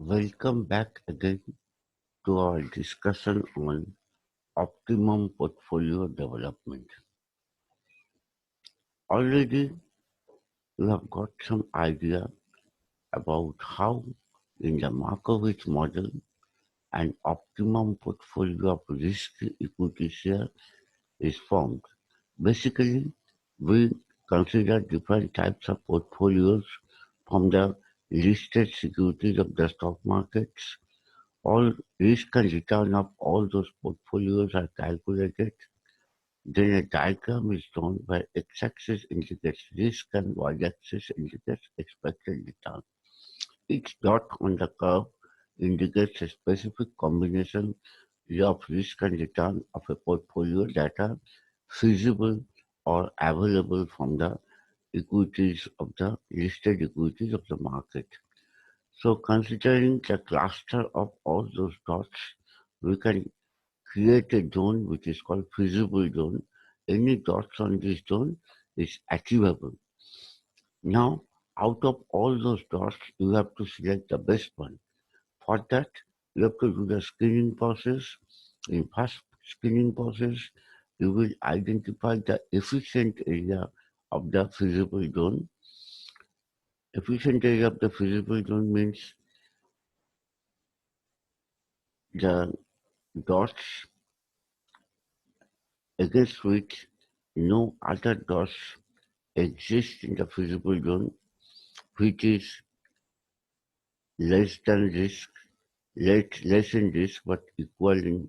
Welcome back again to our discussion on optimum portfolio development. Already you have got some idea about how in the Markowitz model an optimum portfolio of risk equity share is formed. Basically, we consider different types of portfolios from the listed securities of the stock markets. All risk and return of all those portfolios are calculated. Then a diagram is drawn where x-axis indicates risk and y-axis indicates expected return. Each dot on the curve indicates a specific combination of risk and return of a portfolio that are feasible or available from the equities of the listed equities of the market. So considering the cluster of all those dots, we can create a zone which is called feasible zone. Any dots on this zone is achievable. Now, out of all those dots, you have to select the best one. For that, you have to do the screening process. In first screening process, you will identify the efficient area of the feasible zone. Efficient area of the feasible zone means the dots against which no other dots exist in the feasible zone, which is less than risk, less in risk but equal in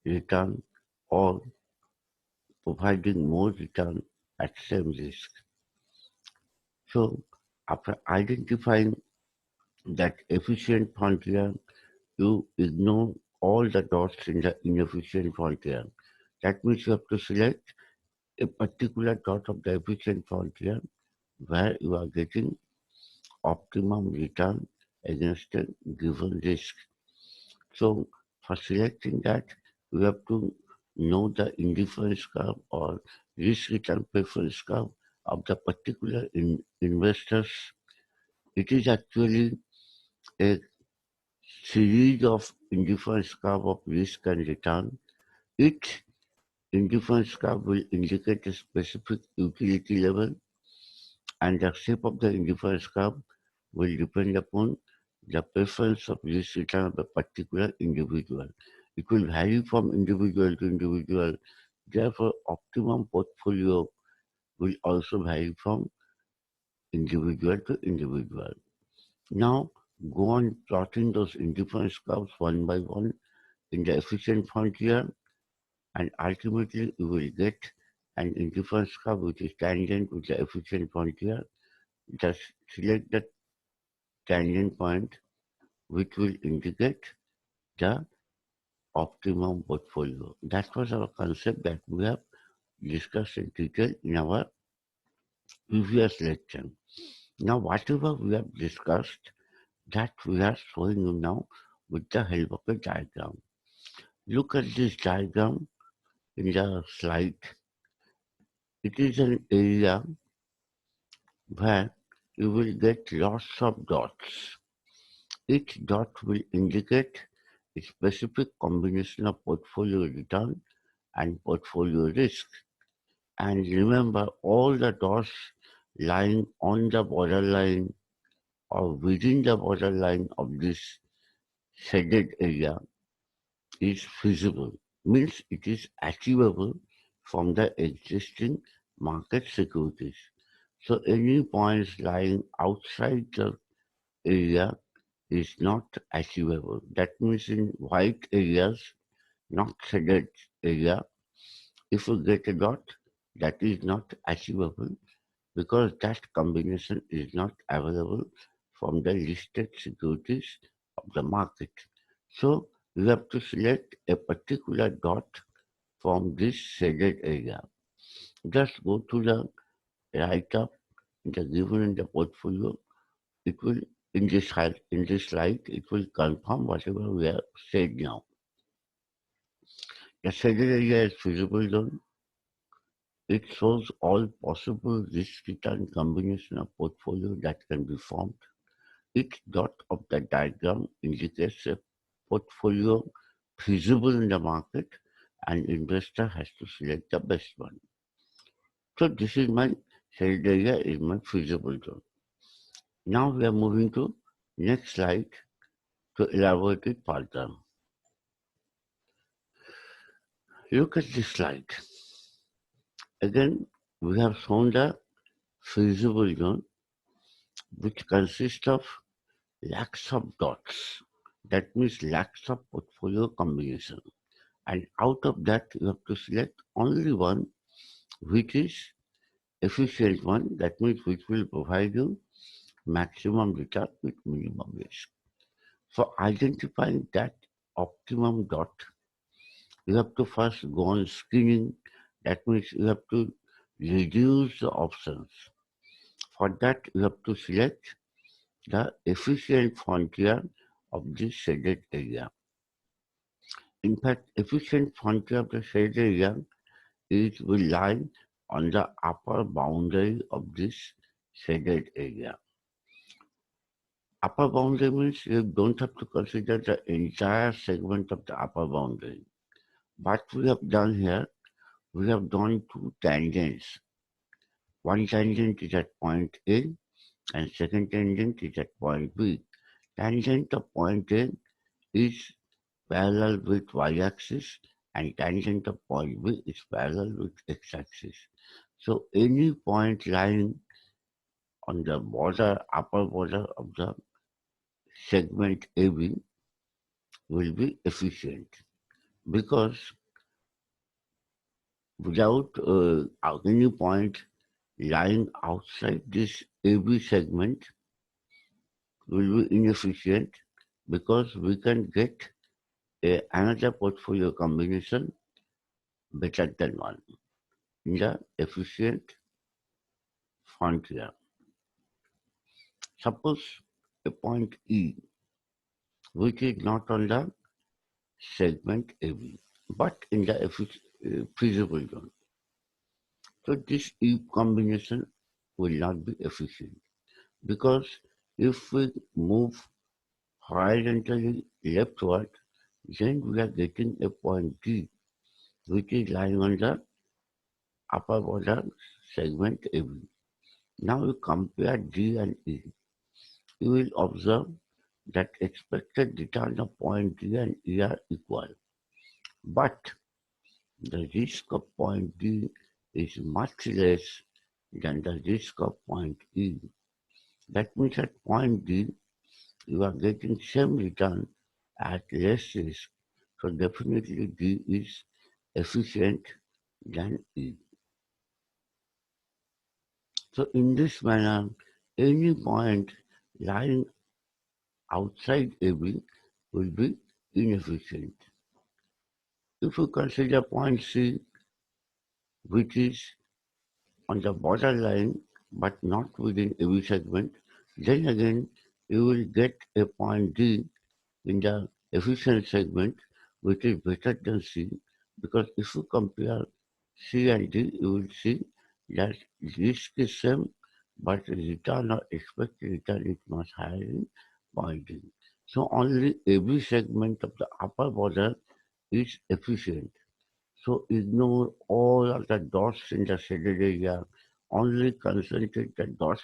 return, or providing more return at same risk. So after identifying that efficient frontier, you ignore all the dots in the inefficient frontier. That means you have to select a particular dot of the efficient frontier where you are getting optimum return against a given risk. So for selecting that, you have to know the indifference curve or risk return preference curve of the particular investors. It is actually a series of indifference curve of risk and return. Each indifference curve will indicate a specific utility level, and the shape of the indifference curve will depend upon the preference of risk return of a particular individual. It will vary from individual to individual. Therefore, optimum portfolio will also vary from individual to individual. Now, go on plotting those indifference curves one by one in the efficient frontier, and ultimately you will get an indifference curve which is tangent with the efficient frontier. Just select the tangent point which will indicate the optimum portfolio. That was our concept that we have discussed in detail in our previous lecture. Now, whatever we have discussed, that we are showing you now with the help of a diagram. Look at this diagram in the slide. It is an area where you will get lots of dots. Each dot will indicate a specific combination of portfolio return and portfolio risk. And remember, all the dots lying on the borderline or within the borderline of this shaded area is feasible, means it is achievable from the existing market securities. So any points lying outside the area is not achievable. That means in white areas, not shaded area, if you get a dot, that is not achievable because that combination is not available from the listed securities of the market. So you have to select a particular dot from this shaded area. Just go to the write up the given in the portfolio. It will in this slide it will confirm whatever we have said now. The shaded area is feasible zone. It shows all possible risk return combination of portfolio that can be formed. Each dot of the diagram indicates a portfolio feasible in the market, and investor has to select the best one. So this is my shaded area is my feasible zone. Now we are moving to next slide to elaborate it further. Look at this slide. Again, we have shown the feasible zone, which consists of lakhs of dots. That means lakhs of portfolio combination. And out of that, you have to select only one which is efficient one. That means which will provide you maximum return with minimum risk. For identifying that optimum dot, you have to first go on screening. That means you have to reduce the options. For that, you have to select the efficient frontier of this shaded area. In fact, efficient frontier of the shaded area is will lie on the upper boundary of this shaded area. Upper boundary means you don't have to consider the entire segment of the upper boundary. What we have done here, we have done two tangents. One tangent is at point A and second tangent is at point B. Tangent of point A is parallel with y-axis and tangent of point B is parallel with x-axis. So any point lying on the border, upper border of the segment AB will be efficient because without any point lying outside this AB segment will be inefficient because we can get another portfolio combination better than one in the efficient frontier. Suppose a point E, which is not on the segment AB, but in the feasible zone. So this E combination will not be efficient because if we move horizontally leftward, then we are getting a point D, which is lying on the upper border segment AB. Now you compare D and E. You will observe that expected return of point D and E are equal. But the risk of point D is much less than the risk of point E. That means at point D, you are getting same return at less risk. So definitely D is efficient than E. So in this manner, any point lying outside AB will be inefficient. If you consider point C, which is on the borderline but not within AB segment, then again you will get a point D in the efficient segment, which is better than C, because if you compare C and D, you will see that risk is same, but return or expected return is much higher in point D. So only AB segment of the upper border is efficient. So ignore all of the dots in the shaded area, only concentrate the dots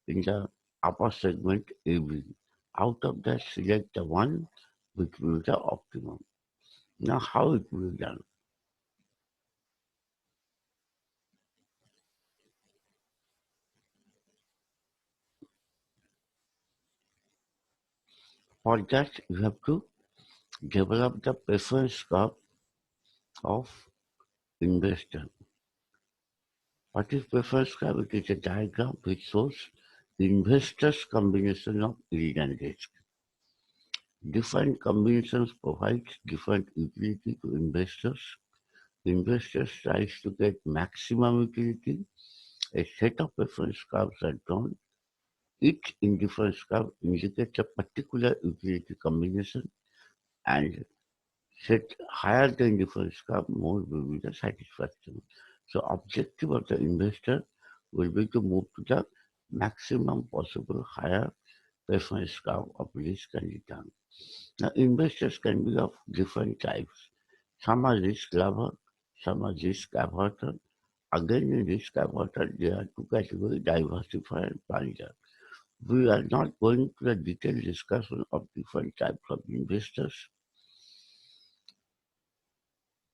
in the upper segment AB. Out of that, select the one which will be the optimum. Now, how it will be done? For that, you have to develop the preference curve of investor. What is preference curve? It is a diagram which shows investors' combination of yield and risk. Different combinations provide different utility to investors. Investors tries to get maximum utility. A set of preference curves are drawn. Each indifference curve indicates a particular utility combination, and set higher the indifference curve, more will be the satisfaction. So objective of the investor will be to move to the maximum possible higher preference curve of risk and return. Now, investors can be of different types. Some are risk lover, some are risk averter. Again, in risk averter, there are two categories, diversifier and plunger. We are not going to the detailed discussion of different types of investors,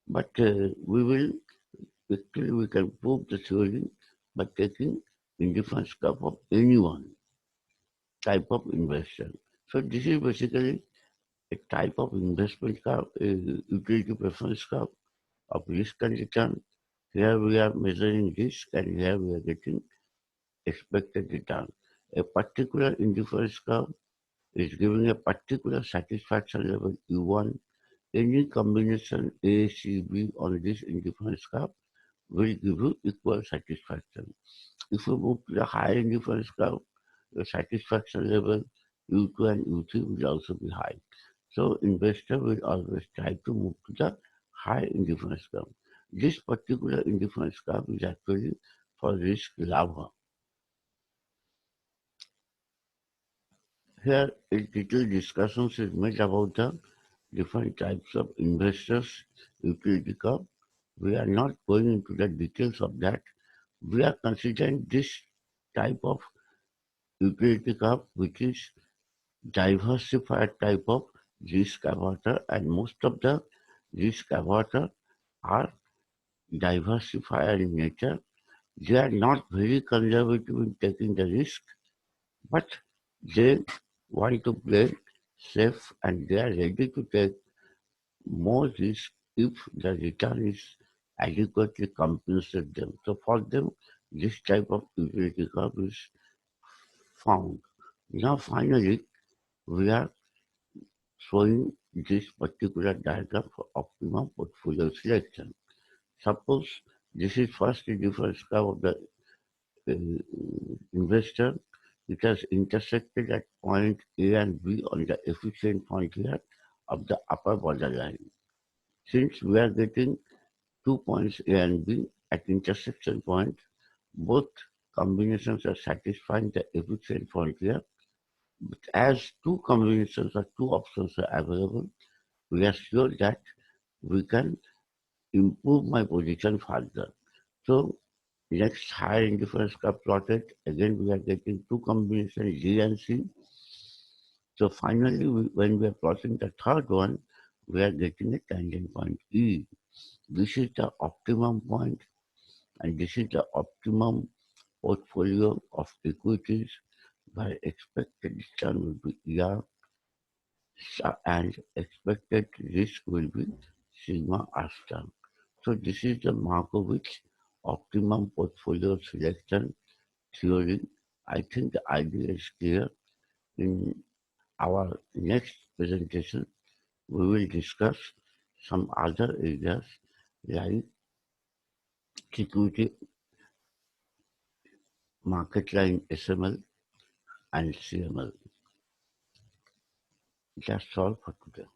but we can prove the theory by taking indifference curve of any one type of investor. So this is basically a type of investment curve, a utility preference curve of risk and return. Here we are measuring risk and here we are getting expected return. A particular indifference curve is giving a particular satisfaction level U1. Any combination A, C, B on this indifference curve will give you equal satisfaction. If you move to the higher indifference curve, the satisfaction level U2 and U3 will also be high. So investor will always try to move to the high indifference curve. This particular indifference curve is actually for risk lava. Here, a detailed discussion is made about the different types of investors utility curve. We are not going into the details of that. We are considering this type of utility curve, which is diversified type of risk averter, and most of the risk averter are diversified in nature. They are not very conservative in taking the risk, but they want to play safe and they are ready to take more risk if the return is adequately compensate them. So for them, this type of utility curve is found. Now finally, we are showing this particular diagram for optimum portfolio selection. Suppose this is first the difference curve of the investor. It has intersected at point A and B on the efficient point here of the upper borderline. Since we are getting 2 points A and B at intersection point, both combinations are satisfying the efficient point here. But as two combinations or two options are available, we are sure that we can improve my position further. So next higher indifference curve plotted, again we are getting two combinations G and C. So finally, when we are plotting the third one, we are getting a tangent point E. This is the optimum point and this is the optimum portfolio of equities where expected return will be ER and expected risk will be sigma R star. So this is the Markovitch optimum portfolio selection theory. I think the idea is clear. In our next presentation, we will discuss some other areas like security, market line SML and CML. That's all for today.